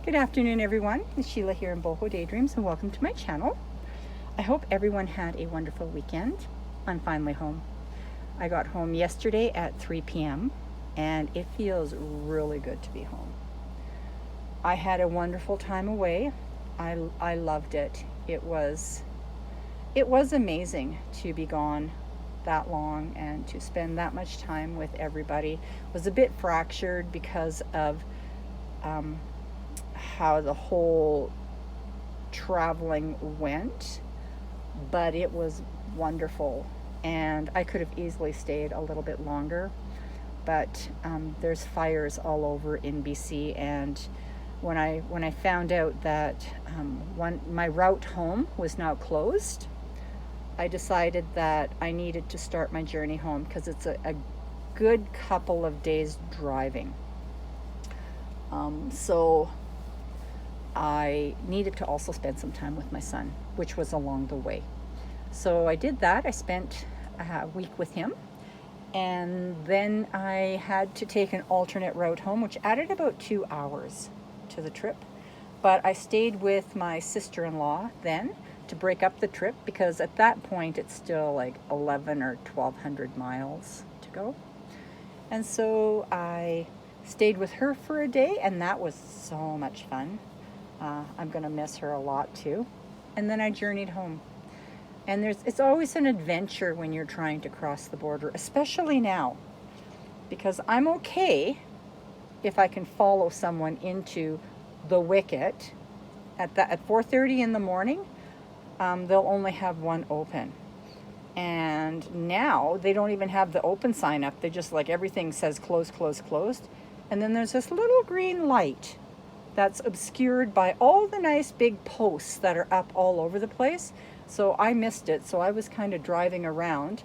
Good afternoon, everyone. It's Sheila here in Boho Daydreams, and welcome to my channel. I hope everyone had a wonderful weekend. I'm finally home. I got home yesterday at 3 p.m. and it feels really good to be home. I had a wonderful time away. I loved it. It was amazing to be gone that long and to spend that much time with everybody. It was a bit fractured because of how the whole traveling went, but it was wonderful, and I could have easily stayed a little bit longer, but there's fires all over in BC, and when I found out that my route home was now closed, I decided that I needed to start my journey home because it's a good couple of days driving. So I needed to also spend some time with my son, which was along the way. So I did that. I spent a week with him, and then I had to take an alternate route home, which added about 2 hours to the trip. But I stayed with my sister-in-law then to break up the trip, because at that point it's still like 11 or 1,200 miles to go. And so I stayed with her for a day, and that was so much fun. I'm going to miss her a lot too. And then I journeyed home. And it's always an adventure when you're trying to cross the border, especially now, because I'm okay if I can follow someone into the wicket at 4:30 in the morning. They'll only have one open. And now they don't even have the open sign up. They just, like, everything says closed, closed, closed. And then there's this little green light that's obscured by all the nice big posts that are up all over the place. So I missed it. So I was kind of driving around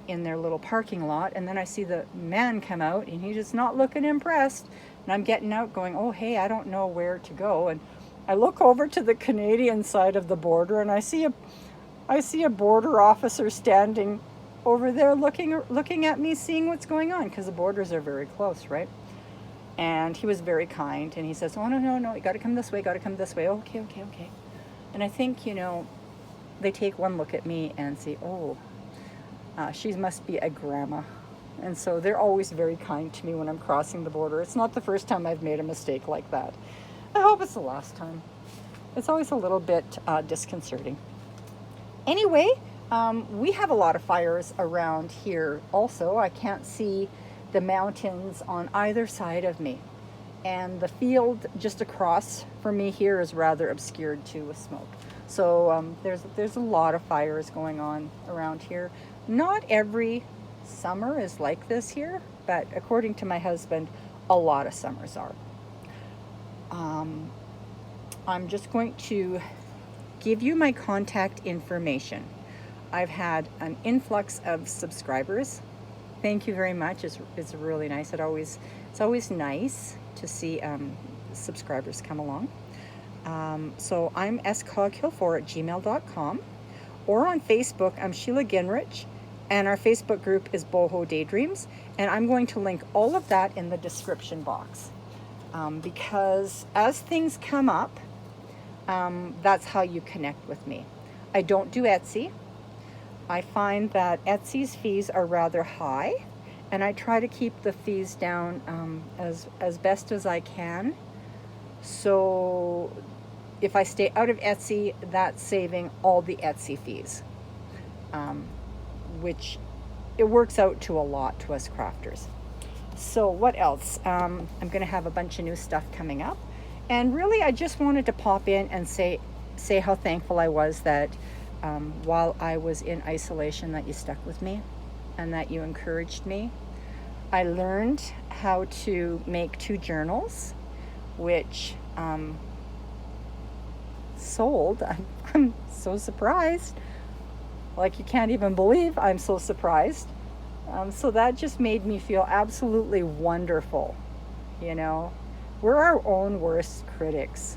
in their little parking lot. And then I see the man come out, and he's just not looking impressed. And I'm getting out going, oh, hey, I don't know where to go. And I look over to the Canadian side of the border, and I see a border officer standing over there looking at me, seeing what's going on, because the borders are very close, right? And he was very kind, and he says, oh, no, you got to come this way, okay. And I think, they take one look at me and say, oh, she must be a grandma. And so they're always very kind to me when I'm crossing the border. It's not the first time I've made a mistake like that. I hope it's the last time. It's always a little bit disconcerting. Anyway, we have a lot of fires around here also. I can't see the mountains on either side of me. And the field just across from me here is rather obscured too with smoke. So there's a lot of fires going on around here. Not every summer is like this here, but according to my husband, a lot of summers are. I'm just going to give you my contact information. I've had an influx of subscribers. Thank you very much. It's really nice. It's always nice to see subscribers come along. So I'm scoghill4@gmail.com, or on Facebook, I'm Sheila Gingerich, and our Facebook group is Boho Daydreams, and I'm going to link all of that in the description box, because as things come up, that's how you connect with me. I don't do Etsy. I find that Etsy's fees are rather high, and I try to keep the fees down as best as I can. So if I stay out of Etsy, that's saving all the Etsy fees, which it works out to a lot to us crafters. So what else? I'm going to have a bunch of new stuff coming up. And really, I just wanted to pop in and say how thankful I was that while I was in isolation, that you stuck with me and that you encouraged me. I learned how to make 2 journals, which sold. I'm so surprised. Like, you can't even believe I'm so surprised. So that just made me feel absolutely wonderful. We're our own worst critics.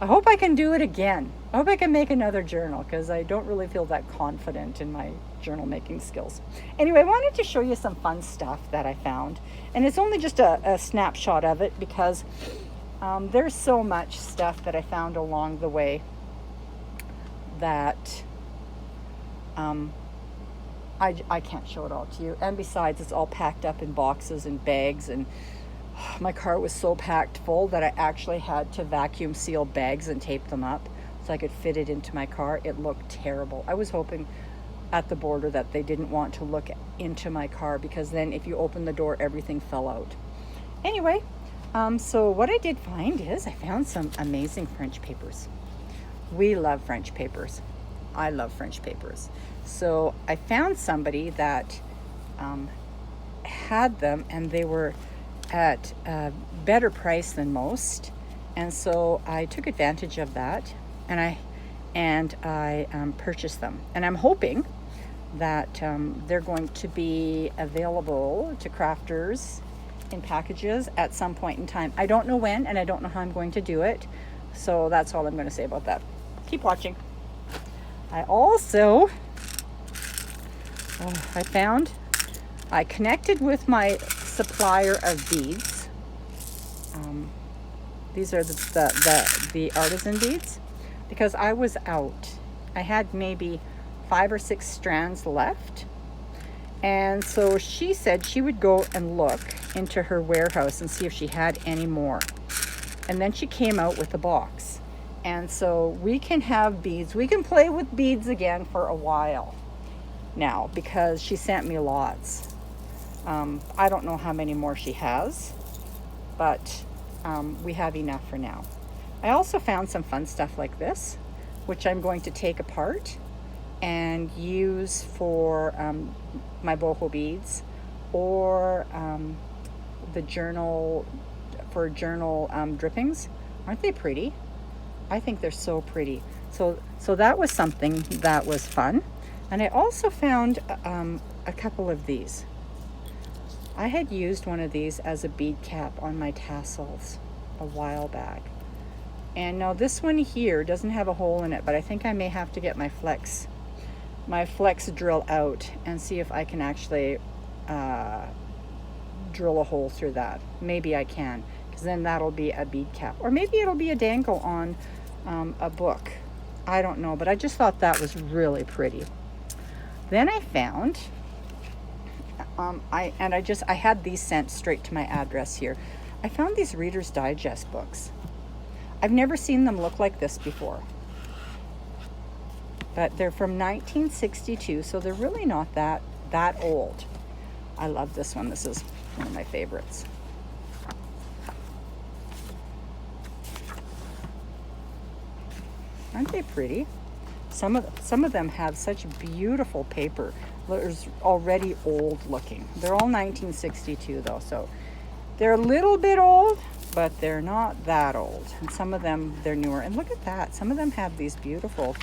I hope I can do it again. I hope I can make another journal, because I don't really feel that confident in my journal making skills. Anyway, I wanted to show you some fun stuff that I found. And it's only just a snapshot of it, because There's so much stuff that I found along the way that I can't show it all to you. And besides, it's all packed up in boxes and bags, and my car was so packed full that I actually had to vacuum seal bags and tape them up so I could fit it into my car. It looked terrible. I was hoping at the border that they didn't want to look into my car, because then if you open the door, everything fell out. Anyway, so what I did find is I found some amazing French papers. We love French papers. I love French papers. So I found somebody that had them, and they were at a better price than most. And so I took advantage of that, and I purchased them. And I'm hoping that they're going to be available to crafters in packages at some point in time. I don't know when, and I don't know how I'm going to do it. So that's all I'm going to say about that. Keep watching. I also, I connected with my supplier of beads. These are the artisan beads, because I was out. I had maybe 5 or 6 strands left. And so she said she would go and look into her warehouse and see if she had any more. And then she came out with a box. And so we can have beads. We can play with beads again for a while now, because she sent me lots. I don't know how many more she has, but we have enough for now. I also found some fun stuff like this, which I'm going to take apart and use for my boho beads, or the journal, for journal drippings. Aren't they pretty? I think they're so pretty. So that was something that was fun. And I also found a couple of these. I had used one of these as a bead cap on my tassels a while back. And now this one here doesn't have a hole in it, but I think I may have to get my flex drill out and see if I can actually drill a hole through that. Maybe I can, because then that'll be a bead cap, or maybe it'll be a dangle on a book. I don't know, but I just thought that was really pretty. Then I found, I had these sent straight to my address here. I found these Reader's Digest books. I've never seen them look like this before, but they're from 1962, so they're really not that old. I love this one. This is one of my favorites. Aren't they pretty? Some of them have such beautiful paper. There's already old looking. They're all 1962 though, so they're a little bit old, but they're not that old. And some of them, they're newer. And look at that. Some of them have these beautiful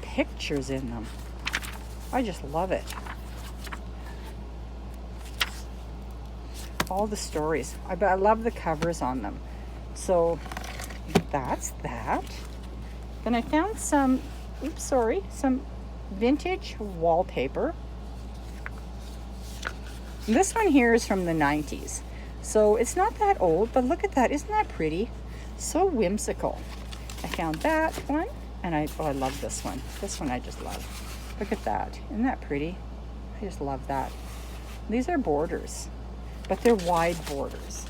pictures in them. I just love it. All the stories. I love the covers on them. So that's that. Then I found some vintage wallpaper. This one here is from the 90s. So it's not that old, but look at that. Isn't that pretty? So whimsical. I found that one, and I love this one. This one I just love. Look at that. Isn't that pretty? I just love that. These are borders, but they're wide borders.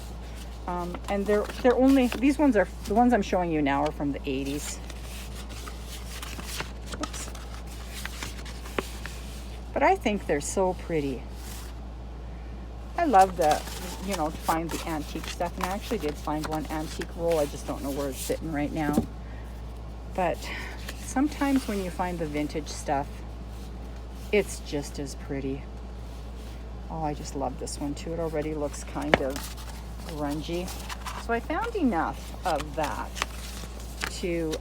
And they're only, these ones are, the ones I'm showing you now are from the 80s. Oops. But I think they're so pretty. I love to find the antique stuff, and I actually did find one antique roll. I just don't know where it's sitting right now. But sometimes when you find the vintage stuff, it's just as pretty. Oh, I just love this one too. It already looks kind of grungy. So I found enough of that to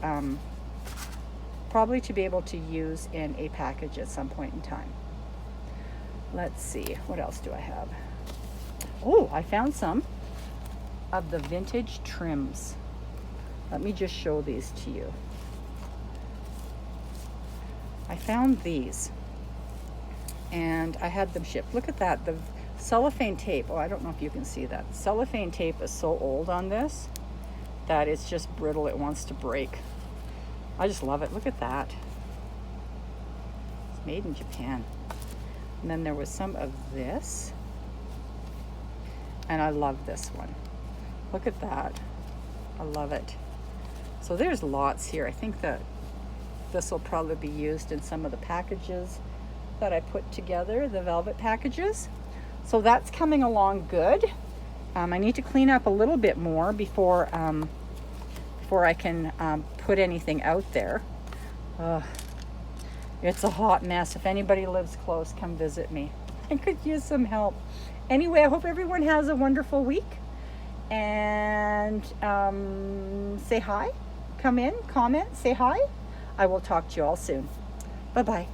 probably to be able to use in a package at some point in time. Let's see, what else do I have? Oh, I found some of the vintage trims. Let me just show these to you. I found these, and I had them shipped. Look at that, the cellophane tape. Oh, I don't know if you can see that. Cellophane tape is so old on this, that it's just brittle. It wants to break. I just love it. Look at that. It's made in Japan. And then there was some of this. And I love this one. Look at that. I love it. So there's lots here. I think that this will probably be used in some of the packages that I put together, the velvet packages. So that's coming along good. I need to clean up a little bit more before I can put anything out there. It's a hot mess. If anybody lives close, come visit me. I could use some help. Anyway, I hope everyone has a wonderful week. And say hi. Come in, comment, say hi. I will talk to you all soon. Bye-bye.